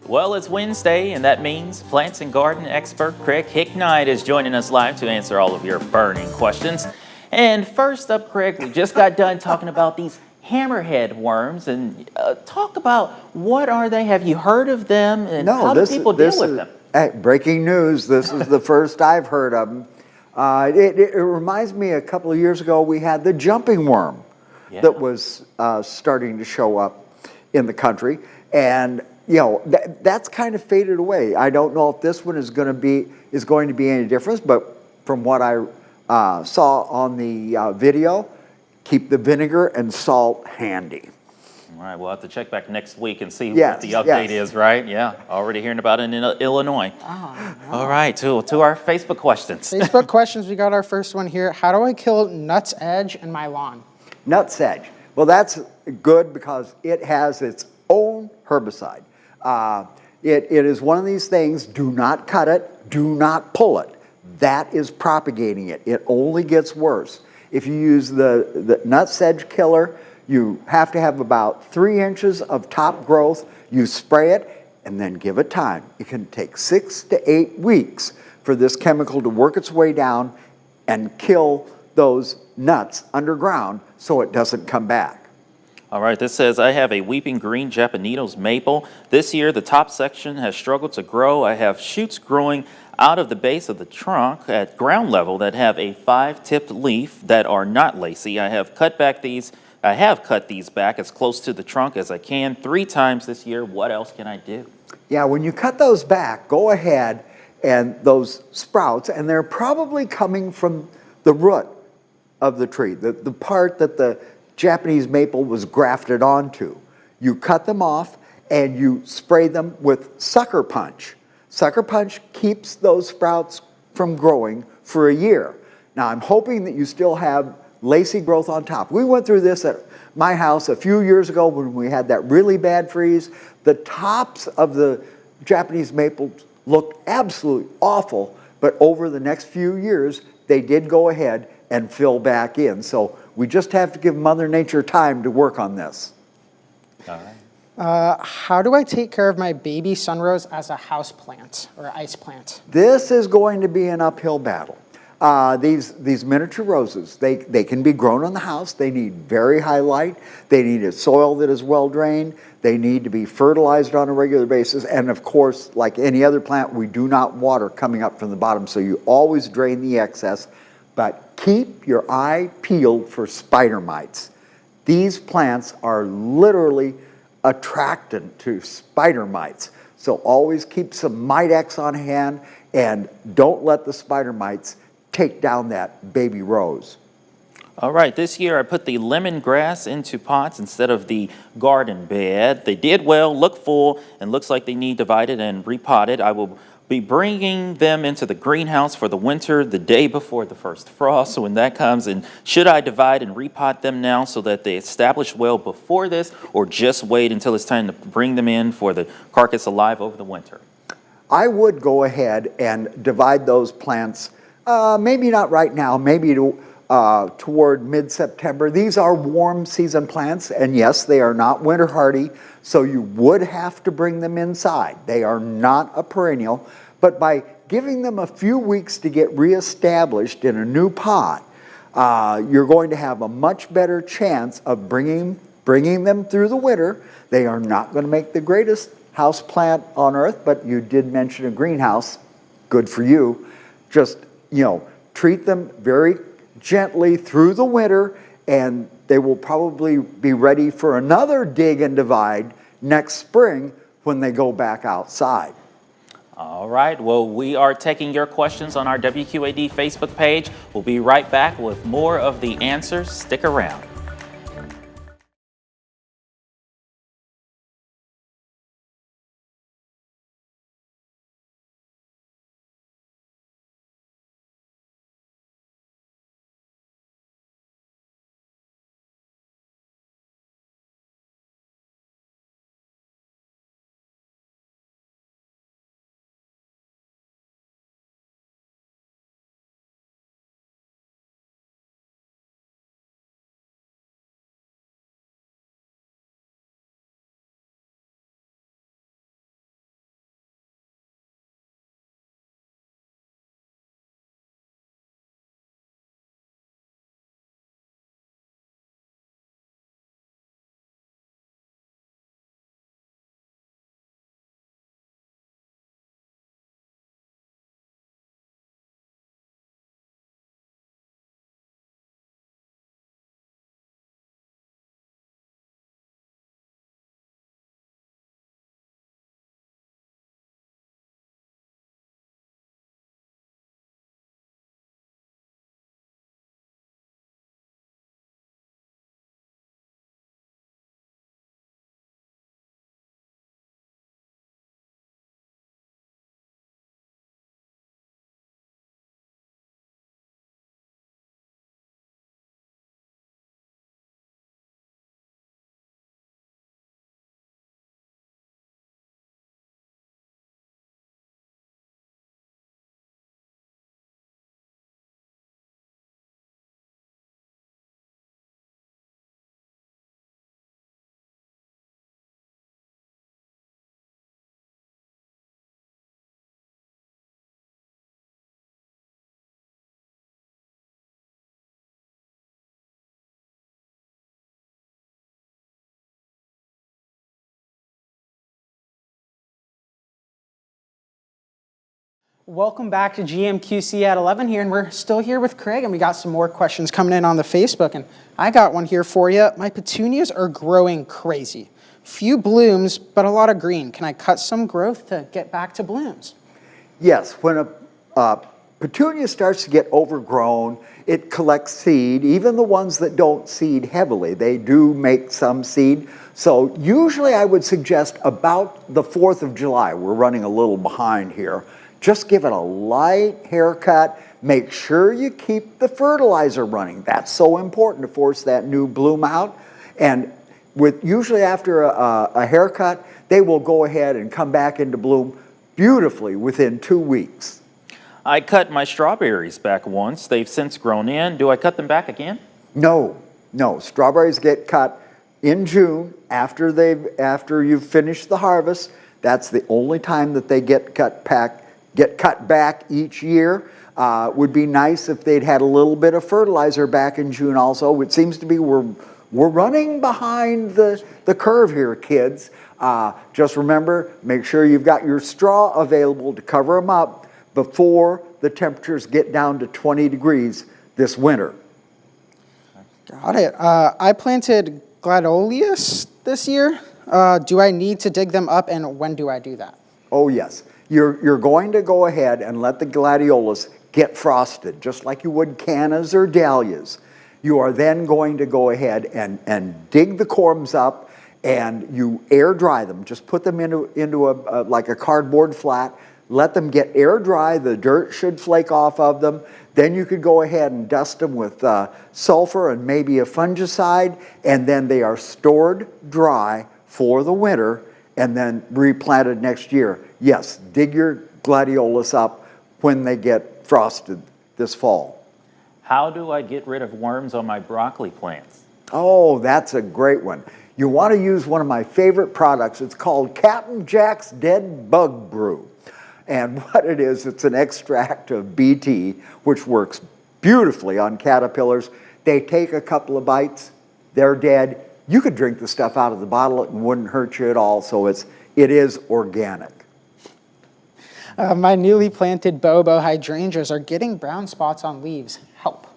Well, it's Wednesday, and that means plants and garden expert Craig Hignight is joining us live to answer all of your burning questions. And first up, Craig, we just got done talking about these hammerhead worms, and talk about what are they? Have you heard of them, and how do people deal with them? Breaking news. This is the first I've heard of them. It reminds me, a couple of years ago we had the jumping worm that was starting to show up in the country, and that's kind of faded away. I don't know if this one is going to be any difference, but from what I saw on the video, keep the vinegar and salt handy. All right, we'll have to check back next week and see what the update is, right? Yeah, already hearing about it in Illinois. Oh, no. All right, to our Facebook questions. Facebook questions, we got our first one here. How do I kill nut's edge in my lawn? Nut's edge. Well, that's good because it has its own herbicide. It is one of these things, do not cut it, do not pull it. That is propagating it. It only gets worse. If you use the nut's edge killer, you have to have about 3 inches of top growth. You spray it and then give it time. It can take 6 to 8 weeks for this chemical to work its way down and kill those nuts underground so it doesn't come back. All right, this says, I have a weeping green Japanese maple. This year, the top section has struggled to grow. I have shoots growing out of the base of the trunk at ground level that have a 5-tipped leaf that are not lacy. I have cut these back as close to the trunk as I can 3 times this year. What else can I do? Yeah, when you cut those back, go ahead and those sprouts, and they're probably coming from the root of the tree, the part that the Japanese maple was grafted onto. You cut them off and you spray them with sucker punch. Sucker punch keeps those sprouts from growing for a year. Now, I'm hoping that you still have lacy growth on top. We went through this at my house a few years ago when we had that really bad freeze. The tops of the Japanese maples looked absolutely awful, but over the next few years, they did go ahead and fill back in. So we just have to give Mother Nature time to work on this. All right. How do I take care of my baby sunrose as a house plant or ice plant? This is going to be an uphill battle. These miniature roses, they can be grown in the house. They need very high light. They need a soil that is well drained. They need to be fertilized on a regular basis. And of course, like any other plant, we do not water coming up from the bottom. So you always drain the excess, but keep your eye peeled for spider mites. These plants are literally attracted to spider mites. So always keep some Mitex on hand and don't let the spider mites take down that baby rose. All right, this year I put the lemongrass into pots instead of the garden bed. They did well, look full, and looks like they need divided and repotted. I will be bringing them into the greenhouse for the winter the day before the first frost. So when that comes, and should I divide and repot them now so that they establish well before this, or just wait until it's time to bring them in for the carcass alive over the winter? I would go ahead and divide those plants, maybe not right now, maybe toward mid-September. These are warm season plants, and yes, they are not winter hardy, so you would have to bring them inside. They are not a perennial, but by giving them a few weeks to get reestablished in a new pot, you're going to have a much better chance of bringing them through the winter. They are not going to make the greatest house plant on earth, but you did mention a greenhouse. Good for you. Just, treat them very gently through the winter, and they will probably be ready for another dig and divide next spring when they go back outside. All right, well, we are taking your questions on our WQAD Facebook page. We'll be right back with more of the answers. Stick around. Welcome back to GMQC at 11 here, and we're still here with Craig, and we got some more questions coming in on the Facebook, and I got one here for you. My petunias are growing crazy. Few blooms, but a lot of green. Can I cut some growth to get back to blooms? Yes, when a petunia starts to get overgrown, it collects seed, even the ones that don't seed heavily. They do make some seed. So usually I would suggest about the 4th of July, we're running a little behind here, just give it a light haircut. Make sure you keep the fertilizer running. That's so important to force that new bloom out. And usually after a haircut, they will go ahead and come back into bloom beautifully within 2 weeks. I cut my strawberries back once. They've since grown in. Do I cut them back again? No. Strawberries get cut in June after you've finished the harvest. That's the only time that they get cut back each year. Would be nice if they'd had a little bit of fertilizer back in June also. It seems to be we're running behind the curve here, kids. Just remember, make sure you've got your straw available to cover them up before the temperatures get down to 20 degrees this winter. Got it. I planted gladiolus this year. Do I need to dig them up, and when do I do that? Oh yes, you're going to go ahead and let the gladiolus get frosted, just like you would cannas or dahlias. You are then going to go ahead and dig the corms up, and you air dry them. Just put them into like a cardboard flat. Let them get air dry. The dirt should flake off of them. Then you could go ahead and dust them with sulfur and maybe a fungicide, and then they are stored dry for the winter and then replanted next year. Yes, dig your gladiolus up when they get frosted this fall. How do I get rid of worms on my broccoli plants? Oh, that's a great one. You want to use one of my favorite products. It's called Captain Jack's Dead Bug Brew. And what it is, it's an extract of BT, which works beautifully on caterpillars. They take a couple of bites, they're dead. You could drink the stuff out of the bottle, it wouldn't hurt you at all, so it is organic. My newly planted bobo hydrangeas are getting brown spots on leaves. Help.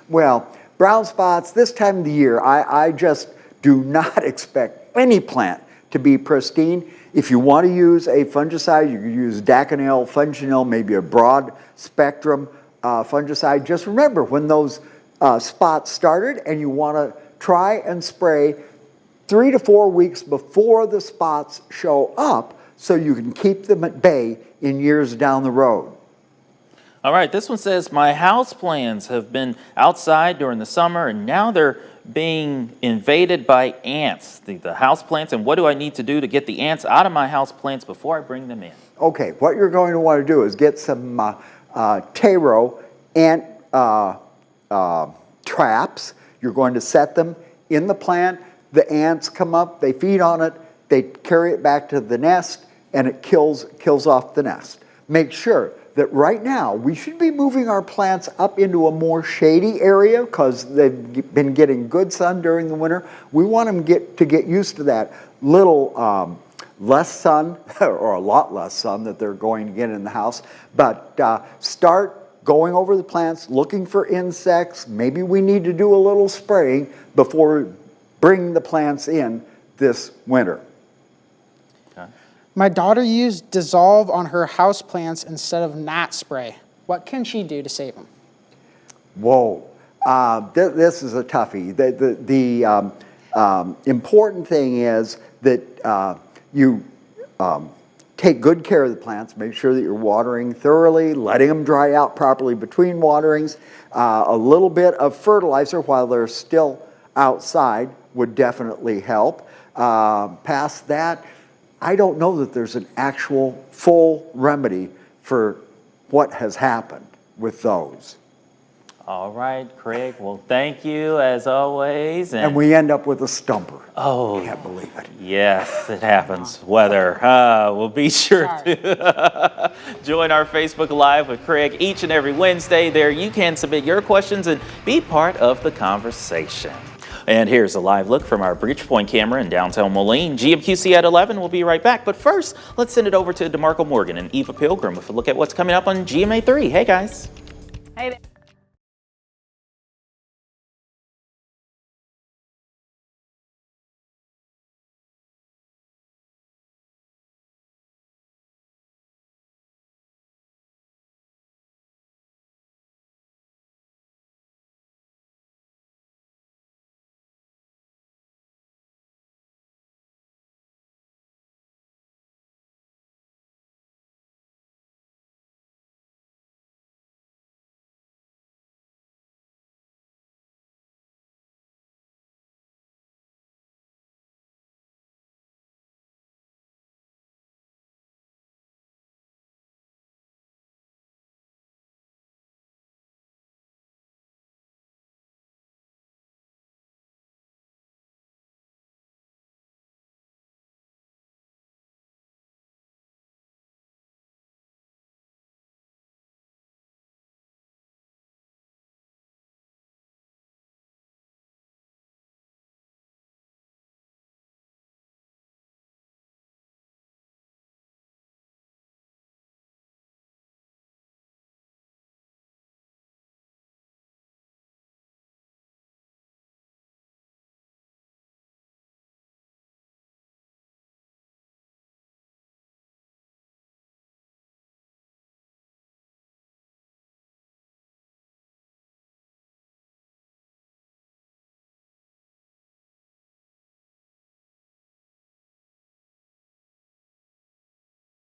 Well, brown spots, this time of the year, I just do not expect any plant to be pristine. If you want to use a fungicide, you can use Daconil, Funginil, maybe a broad spectrum fungicide. Just remember, when those spots started and you want to try and spray 3 to 4 weeks before the spots show up so you can keep them at bay in years down the road. All right, this one says, my houseplants have been outside during the summer and now they're being invaded by ants, the houseplants, and what do I need to do to get the ants out of my houseplants before I bring them in? Okay, what you're going to want to do is get some taro ant traps. You're going to set them in the plant. The ants come up, they feed on it, they carry it back to the nest, and it kills off the nest. Make sure that right now we should be moving our plants up into a more shady area because they've been getting good sun during the winter. We want them to get used to that little less sun or a lot less sun that they're going to get in the house. But start going over the plants, looking for insects. Maybe we need to do a little spraying before bringing the plants in this winter. My daughter used Dissolve on her houseplants instead of gnat spray. What can she do to save them? Whoa, this is a toughie. The important thing is that you take good care of the plants. Make sure that you're watering thoroughly, letting them dry out properly between waterings. A little bit of fertilizer while they're still outside would definitely help. Past that, I don't know that there's an actual full remedy for what has happened with those. All right, Craig. Well, thank you as always. And we end up with a stumper. Oh, Can't believe it. yes, it happens. Weather. We'll be sure to join our Facebook Live with Craig each and every Wednesday. There you can submit your questions and be part of the conversation. And here's a live look from our breach point camera in downtown Moline. GMQC at 11. We'll be right back. But first, let's send it over to DeMarco Morgan and Eva Pilgrim with a look at what's coming up on GMA3. Hey, guys. Hey there.